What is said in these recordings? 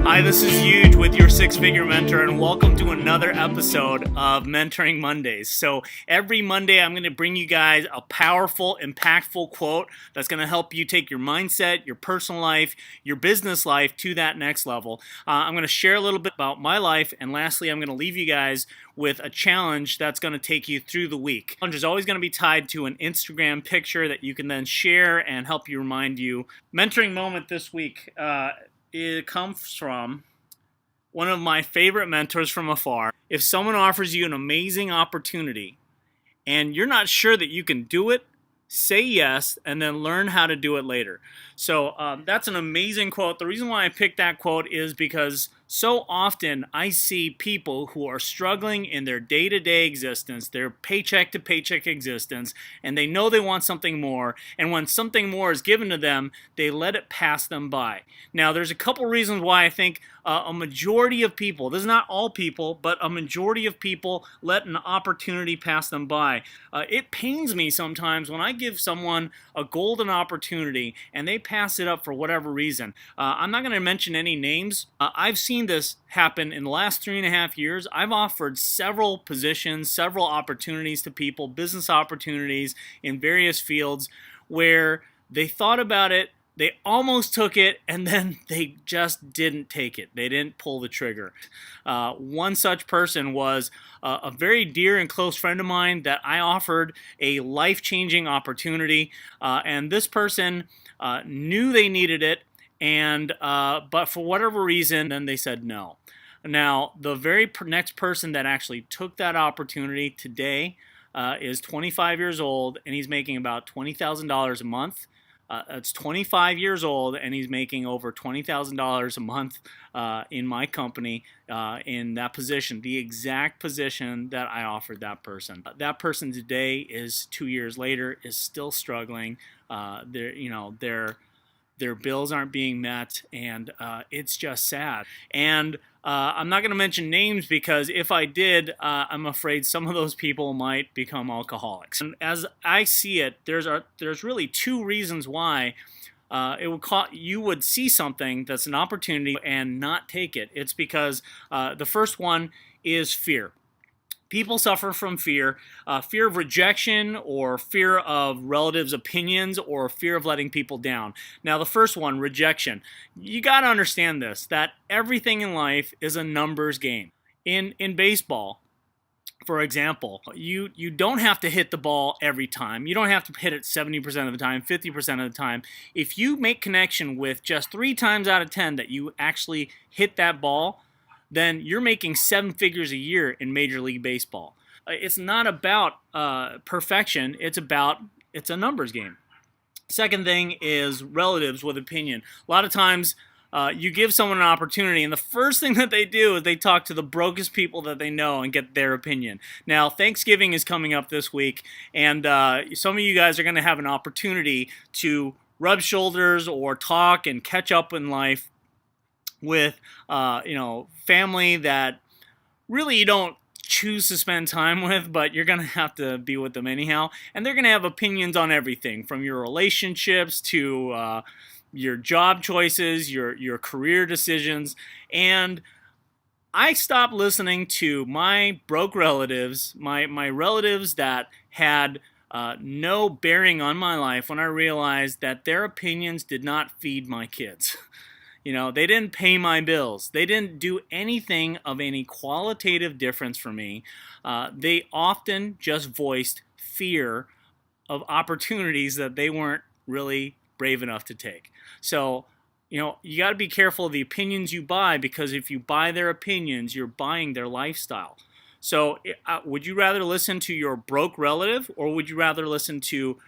Hi, this is Huge with your six-figure mentor, and welcome to another episode of Mentoring Mondays. So every Monday, I'm going to bring you guys a powerful, impactful quote that's going to help you take your mindset, your personal life, your business life to that next level. I'm going to share a little bit about my life, and lastly, I'm going to leave you guys with a challenge that's going to take you through the week. The challenge is always going to be tied to an Instagram picture that you can then share and help you remind you. Mentoring moment this week. It comes from one of my favorite mentors from afar. If someone offers you an amazing opportunity and you're not sure that you can do it, say yes and then learn how to do it later. So that's an amazing quote. The reason why I picked that quote is because so often I see people who are struggling in their day-to-day existence, their paycheck-to-paycheck existence, and they know they want something more, and when something more is given to them, they let it pass them by. Now, there's a couple reasons why I think a majority of people, this is not all people, but a majority of people let an opportunity pass them by. It pains me sometimes when I give someone a golden opportunity and they pass it up for whatever reason. I'm not going to mention any names. I've seen this happen in the last 3.5 years. I've offered several positions, several opportunities to people, business opportunities in various fields where they thought about it, they almost took it, and then they just didn't take it. They didn't pull the trigger. One such person was a very dear and close friend of mine that I offered a life-changing opportunity, and this person knew they needed it, and but for whatever reason, then they said no. Now, the very next person that actually took that opportunity today is 25 years old, and he's making about $20,000 a month. It's 25 years old, and he's making over $20,000 a month in my company in that position, the exact position that I offered that person. That person today is 2 years later, is still struggling. Their bills aren't being met, and it's just sad. And I'm not going to mention names because if I did, I'm afraid some of those people might become alcoholics. And as I see it, there's really two reasons why you would see something that's an opportunity and not take it. It's because the first one is fear. People suffer from fear, fear of rejection or fear of relatives' opinions or fear of letting people down. Now, the first one, rejection. You got to understand this, that everything in life is a numbers game. In baseball, for example, you don't have to hit the ball every time. You don't have to hit it 70% of the time, 50% of the time. If you make connection with just 3 times out of 10 that you actually hit that ball, then you're making 7 figures a year in Major League Baseball. It's not about perfection. It's a numbers game. Second thing is relatives with opinion. A lot of times you give someone an opportunity, and the first thing that they do is they talk to the brokest people that they know and get their opinion. Now, Thanksgiving is coming up this week, and some of you guys are going to have an opportunity to rub shoulders or talk and catch up in life with family that really you don't choose to spend time with, but you're going to have to be with them anyhow. And they're going to have opinions on everything from your relationships to your job choices, your career decisions. And I stopped listening to my broke relatives, my relatives that had no bearing on my life when I realized that their opinions did not feed my kids. They didn't pay my bills. They didn't do anything of any qualitative difference for me. They often just voiced fear of opportunities that they weren't really brave enough to take. So, you got to be careful of the opinions you buy, because if you buy their opinions, you're buying their lifestyle. So, would you rather listen to your broke relative, or would you rather listen to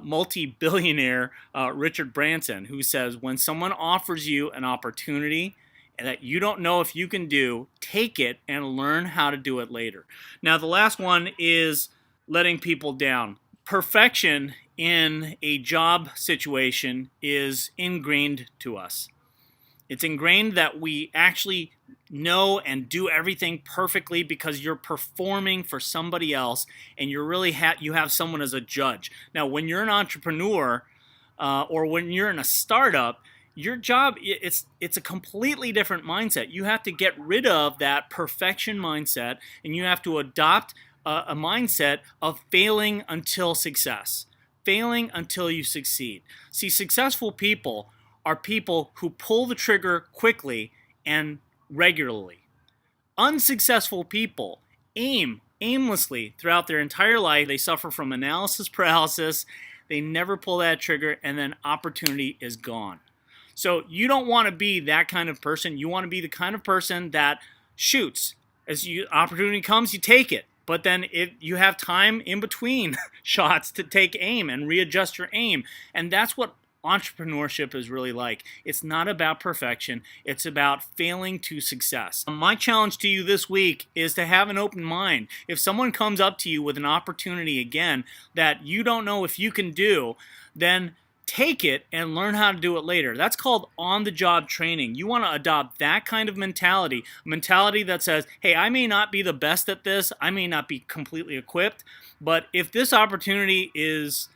multi-billionaire Richard Branson, who says, when someone offers you an opportunity that you don't know if you can do, take it and learn how to do it later. Now, the last one is letting people down. Perfection in a job situation is ingrained to us. It's ingrained that we actually know and do everything perfectly because you're performing for somebody else, and you're really you have someone as a judge. Now, when you're an entrepreneur or when you're in a startup, your job, it's a completely different mindset. You have to get rid of that perfection mindset, and you have to adopt a mindset of failing until success. Failing until you succeed. See, successful people are people who pull the trigger quickly and regularly. Unsuccessful people aim aimlessly throughout their entire life. They suffer from analysis paralysis. They never pull that trigger, and then opportunity is gone. So you don't want to be that kind of person. You want to be the kind of person that shoots. As opportunity comes, you take it. But then you have time in between shots to take aim and readjust your aim. And that's what entrepreneurship is really like. It's not about perfection. It's about failing to success. My challenge to you this week is to have an open mind. If someone comes up to you with an opportunity, again, that you don't know if you can do, then take it and learn how to do it later. That's called on-the-job training. You want to adopt that kind of mentality, a mentality that says, hey, I may not be the best at this, I may not be completely equipped, but if this opportunity is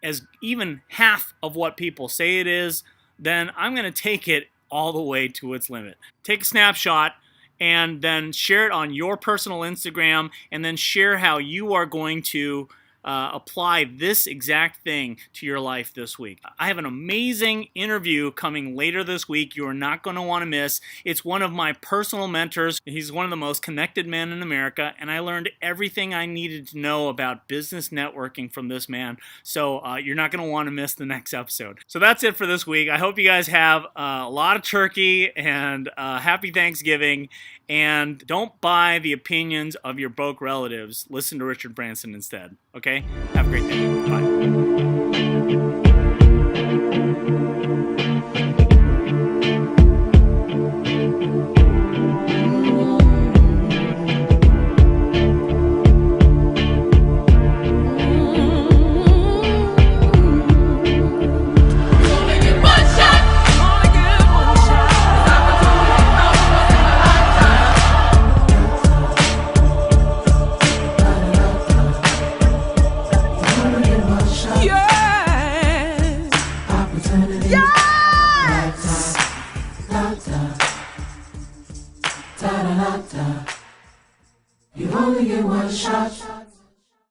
as even half of what people say it is, then I'm going to take it all the way to its limit. Take a snapshot and then share it on your personal Instagram, and then share how you are going to apply this exact thing to your life this week. I have an amazing interview coming later this week you are not going to want to miss. It's one of my personal mentors. He's one of the most connected men in America, and I learned everything I needed to know about business networking from this man. So you're not going to want to miss the next episode. So that's it for this week. I hope you guys have a lot of turkey and happy Thanksgiving. And don't buy the opinions of your broke relatives. Listen to Richard Branson instead. Okay? Have a great day. Bye. You only get one shot.